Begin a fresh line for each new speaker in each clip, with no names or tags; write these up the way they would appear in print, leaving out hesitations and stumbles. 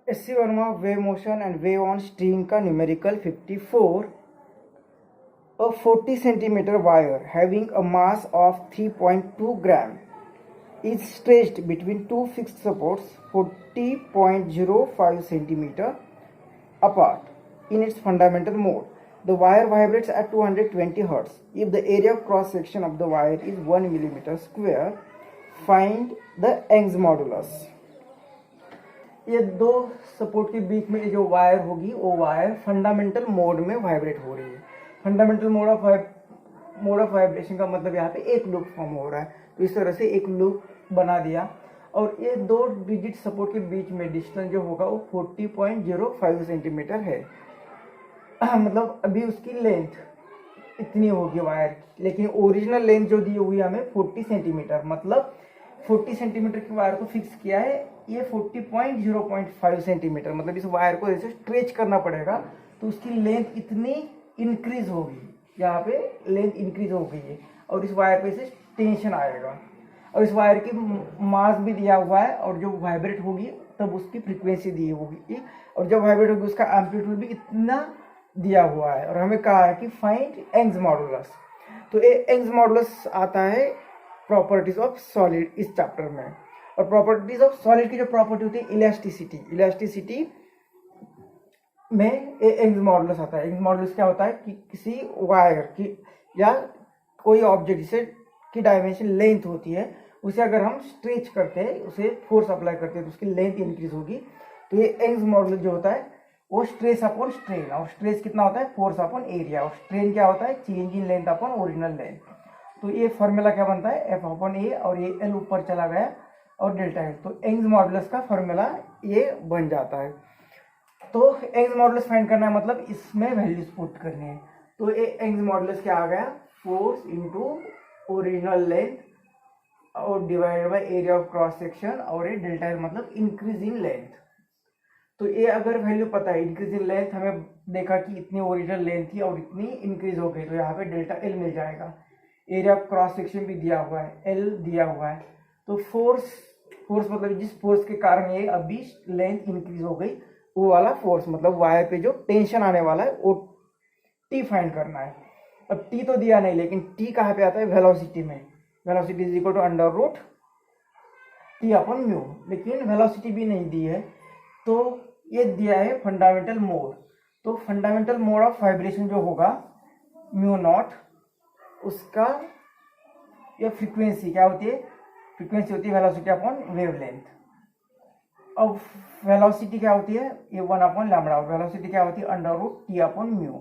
SC Verma wave motion and wave on string का numerical 54. A 40 centimeter wire having a mass of 3.2 gram is stretched between two fixed supports 40.05 centimeter apart in its fundamental mode. The wire vibrates at 220 Hz. If the area of cross section of the wire is 1 millimeter square, find the Young's modulus. ये दो support के बीच में जो wire होगी वो wire fundamental mode में vibrate हो रही है. फंडामेंटल मोड ऑफ वाइब्रेशन का मतलब यहाँ पे एक लूप फॉर्म हो रहा है. तो इस तरह से एक लूप बना दिया और ये दो डिजिट सपोर्ट के बीच में डिस्टेंस जो होगा वो 40.05 सेंटीमीटर है. मतलब अभी उसकी लेंथ इतनी होगी वायर की, लेकिन ओरिजिनल लेंथ जो दी हुई है हमें 40 सेंटीमीटर, मतलब 40 सेंटीमीटर की वायर को फिक्स किया है. ये 40.05 सेंटीमीटर, मतलब इस वायर को ऐसे स्ट्रेच करना पड़ेगा तो उसकी लेंथ इतनी इंक्रीज होगी. यहाँ पे लेंथ इंक्रीज हो गई है और इस वायर पे से टेंशन आएगा और इस वायर की मास भी दिया हुआ है और जो वाइब्रेट होगी तब उसकी फ्रीक्वेंसी दी होगी और जब वाइब्रेट होगी उसका एम्पलीट्यूड भी इतना दिया हुआ है. और हमें कहा है कि फाइंड यंग्स मॉडुलस. तो ये यंग्स मॉडुलस आता है प्रॉपर्टीज ऑफ सॉलिड इस चैप्टर में. और प्रॉपर्टीज ऑफ सॉलिड की जो प्रॉपर्टी होती है इलास्टिसिटी में यंग्स मॉडुलस आता है. यंग्स मॉडुलस क्या होता है कि किसी वायर की या कोई ऑब्जेक्ट जिसे की डायमेंशन लेंथ होती है उसे अगर हम स्ट्रेच करते हैं, उसे फोर्स अप्लाई करते हैं तो उसकी लेंथ इंक्रीज होगी. तो ये यंग्स मॉडुलस जो होता है वो स्ट्रेस अपॉन स्ट्रेन, और स्ट्रेस कितना होता है फोर्स अपॉन एरिया, और स्ट्रेन क्या होता है change in length upon original length. तो ये फॉर्मूला क्या बनता है एफ अपॉन ए, और ये एल ऊपर चला गया और डेल्टा एल. तो यंग्स मॉडुलस का फॉर्मूला ये बन जाता है. तो यंग्स मॉडुलस फाइंड करना है मतलब इसमें वैल्यूज पुट करनी है. तो ये यंग्स मॉडुलस क्या आ गया, फोर्स इनटू ओरिजिनल लेंथ और divided by area of cross section, और ये डेल्टा एल मतलब इंक्रीज इन लेंथ. तो ये अगर वैल्यू पता है इंक्रीज इन लेंथ, हमें देखा कि इतनी ओरिजिनल लेंथ थी और इतनी इंक्रीज हो गई, तो यहाँ पे डेल्टा एल मिल जाएगा. एरिया ऑफ क्रॉस सेक्शन भी दिया हुआ है, एल दिया हुआ है. तो फोर्स मतलब जिस फोर्स के कारण ये अभी लेंथ इंक्रीज हो गई वो वाला फोर्स, मतलब वायर पे जो टेंशन आने वाला है वो टी फाइंड करना है. अब टी तो दिया नहीं, लेकिन टी कहाँ पे आता है वेलोसिटी में. Velocity is equal to under root T upon mu, लेकिन वेलोसिटी भी नहीं दी है. तो ये दिया है फंडामेंटल मोड. तो फंडामेंटल मोड ऑफ वाइब्रेशन जो होगा म्यू नॉट, उसका ये फ्रीक्वेंसी क्या होती है, फ्रीक्वेंसी होती है वेलोसिटी अपॉन वेवलेंथ. अब वेलोसिटी क्या होती है ये 1 अपॉन लैम्बडा, और वेलोसिटी क्या होती है under root T upon mu.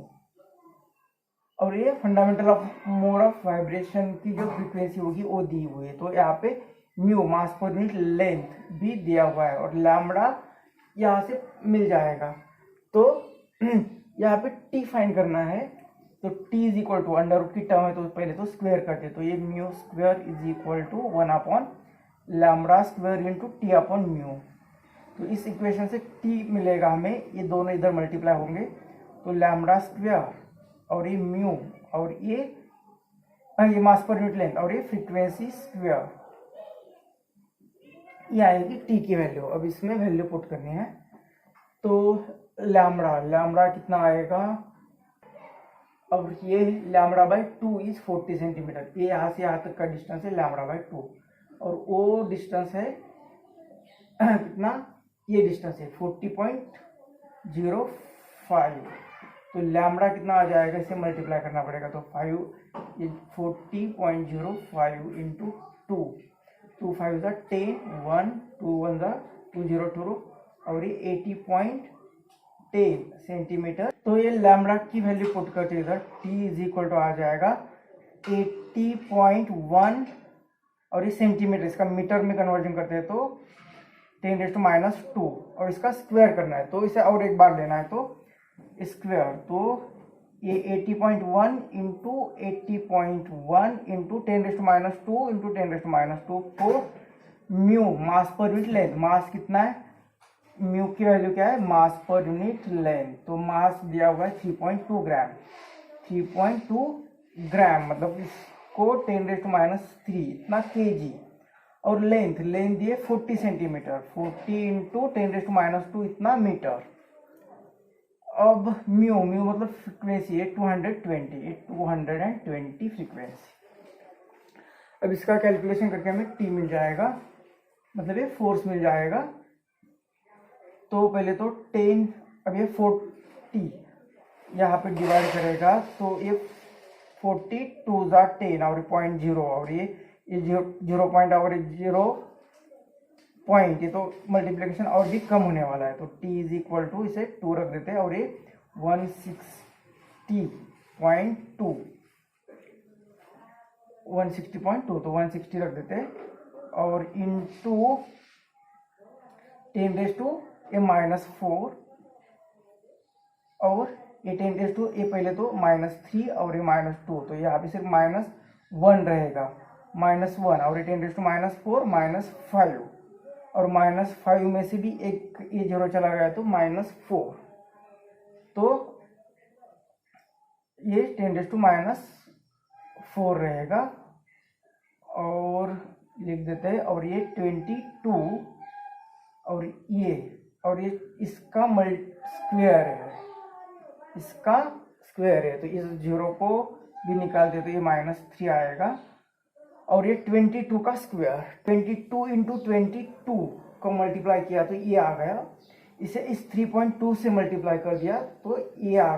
और ये fundamental of mode of vibration की जो फ्रीक्वेंसी होगी वो दी हुई है. तो यहाँ पे म्यू मास पर यूनिट लेंथ भी दिया हुआ है और लैम्बडा यहाँ से मिल जाएगा. तो यहाँ पे टी फाइंड करना है. तो T is equal to under root की टर्म है तो पहले तो स्क्वायर करते, तो ये mu square is equal to 1 upon lambda square into T upon mu. तो इस इक्वेशन से टी मिलेगा हमें, ये दोनों इधर मल्टीप्लाई होंगे तो लैम्बडा स्क्वायर और ये म्यू और ये मास पर यूनिट लेंथ और ये फ्रीक्वेंसी स्क्वायर, ये आएगी टी की वैल्यू. अब इसमें वैल्यू पुट करनी है. तो लैम्बडा कितना आएगा, अब ये लैम्बडा बाई 2 इज 40 सेंटीमीटर. ये यहाँ से यहाँ तक का डिस्टेंस है लैम्बडा बाई 2, और वो डिस्टेंस है कितना, ये डिस्टेंस है 40.05. तो लैम्बडा कितना आ जाएगा, इसे मल्टीप्लाई करना पड़ेगा. तो 40.05 इंटू 2, 2 5 10, 1 2 1 2 0 2, और ये 80.10 सेंटीमीटर. तो ये लैम्बडा की वैल्यू पुट करते इधर टी इज इक्वल टू आ जाएगा 80.1, और ये सेंटीमीटर, इसका मीटर में कन्वर्जन करते हैं तो 10⁻², और इसका स्क्वायर करना है तो इसे और एक बार लेना है तो स्क्वायर. तो ये 80.1 इंटू 80.1 इंटू 10⁻² इंटू 10⁻². तो म्यू मास पर यूनिट लेंथ, मास कितना है, म्यू की वैल्यू क्या है मास पर यूनिट लेंथ. तो मास दिया हुआ है 3.2 ग्राम, 3.2 ग्राम मतलब इसको 10⁻³ इतना kg. और लेंथ दिए 40 सेंटीमीटर, 40 इंटू 10⁻², इतना मीटर। अब म्यू मतलब फ्रिक्वेंसी है 220 फ्रिक्वेंसी। अब इसका कैलकुलेशन करके हमें टी मिल जाएगा, मतलब ये फोर्स मिल जाएगा। तो पहले तो 10, अब ये 40 यहाँ पे डिवाइड करेगा, तो ये 40 2 ज़ा 10 और 0.0, और ये 0 पॉइंट और 0 पॉइंट, ये तो मल्टीप्लिकेशन और भी कम होने वाला है। तो t इज इक्वल टू, इसे 2 रख देते हैं, और ये 160.2 तो 160 रख देते हैं, और इंटू 10⁻⁴, और ये 10⁻, ये पहले तो -3 और ये -2, तो यहाँ पे सिर्फ -1 रहेगा, -1, और ये 10⁻⁴ -5, और -5 में से भी एक ये 0 चला गया तो -4, तो ये 10⁻⁴ रहेगा, और लिख देते हैं, और ये 22, और ये इसका स्क्वायर है, इसका स्क्वायर है, तो इस 0 को भी निकालते तो ये -3 आएगा, और ये 22 का स्क्वायर, 22 इंटू 22 को मल्टीप्लाई किया तो ये आ गया, इसे इस 3.2 से मल्टीप्लाई कर दिया तो ये आ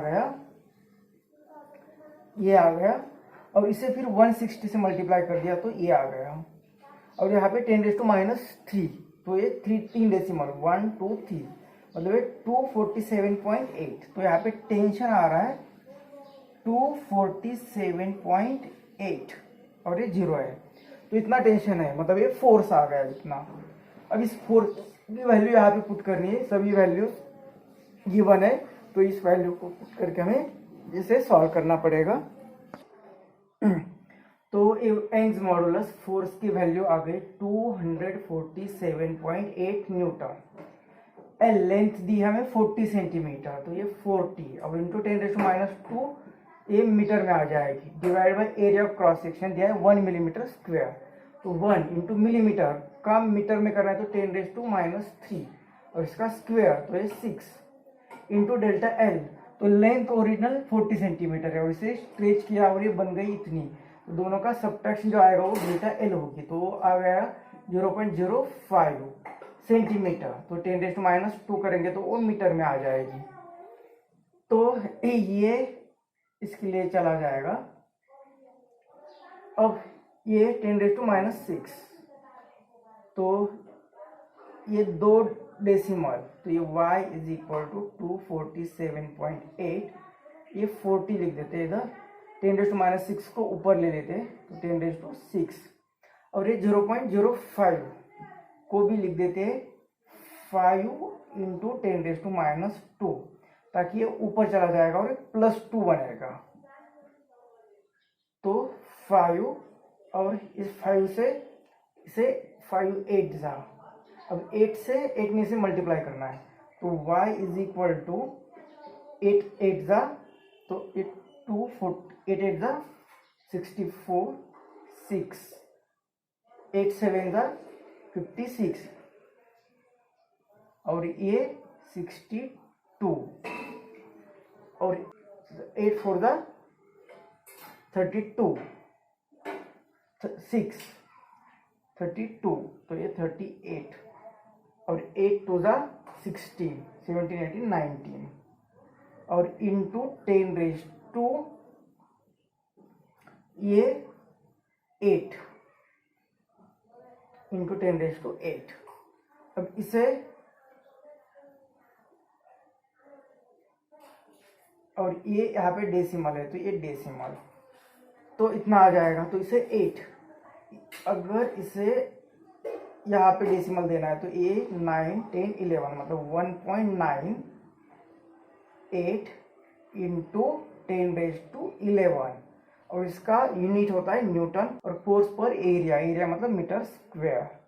गया, और इसे फिर 160 से मल्टीप्लाई कर दिया तो ये आ गया, और यहाँ पे 10⁻⁻3, तो ये 3 डेसिमल 1 2 3, मतलब ये 247.8, तो यहाँ पे टेंशन आ रहा है 247.8, और ये 0 है, तो इतना टेंशन है, मतलब ये फोर्स आ गया इतना। अब इस फोर्स की वैल्यू यहाँ पे पुट करनी है, सभी वैल्यूज गिवन है, तो इस वैल्यू को पुट करके हमें इसे सॉल्व करना पड़ेगा। तो यंग्स मॉडुलस फोर्स की वैल्यू आ गई 247.8 न्यूटन। एल लेंथ दी हमें 40 सेंटीमीटर, तो ये 40, अब इंटू 10⁻², ये मीटर में आ जाएगी, divide by area of cross section दिया है 1 मिलीमीटर स्क्वायर, तो 1 इंटू मिलीमीटर का मीटर में करना है तो 10⁻⁻3, और इसका स्क्वायर तो ये 6 इंटू डेल्टा एल, तो लेंथ ओरिजिनल 40 सेंटीमीटर है, और इसे स्ट्रेच किया और ये बन गई इतनी, तो दोनों का सब्ट्रैक्शन जो आएगा वो डेल्टा एल होगी, तो आ गया 0.05 सेंटीमीटर, तो 10⁻² करेंगे तो वो मीटर में आ जाएगी, तो ये इसके लिए चला जाएगा। अब ये 10⁻⁶, तो ये 2 डेसिमल, तो ये y इज इक्वल टू 247.8, ये 40 लिख देते हैं इधर, 10⁻⁶ को ऊपर ले लेते हैं तो 10⁻⁶, और ये 0.05 को भी लिख देते हैं 5 इंटू 10⁻², ताकि ये ऊपर चला जाएगा और +2 बनेगा, तो 5, और इस 5 से इसे 5 8 जा, अब 8 से 8 में से मल्टीप्लाई करना है, तो y इज इक्वल टू 8 8 जा, तो 8 8 जा 64, 6 8 7 जा 56, और ये 62, और 8 4 जा 32, 6 32, तो ये 38, और 8 2 जा 16, 17 18 19, और इंटू 10⁻, ये 8 इंटू 10⁸। अब इसे, और ये यहाँ पे डेसिमल है तो ये डेसिमल, तो इतना आ जाएगा, तो इसे 8, अगर इसे यहाँ पे डेसिमल देना है तो ये 9 10 11, मतलब 1.98 इंटू 10⁻11, और इसका यूनिट होता है न्यूटन, और फोर्स पर एरिया मतलब मीटर स्क्वायर।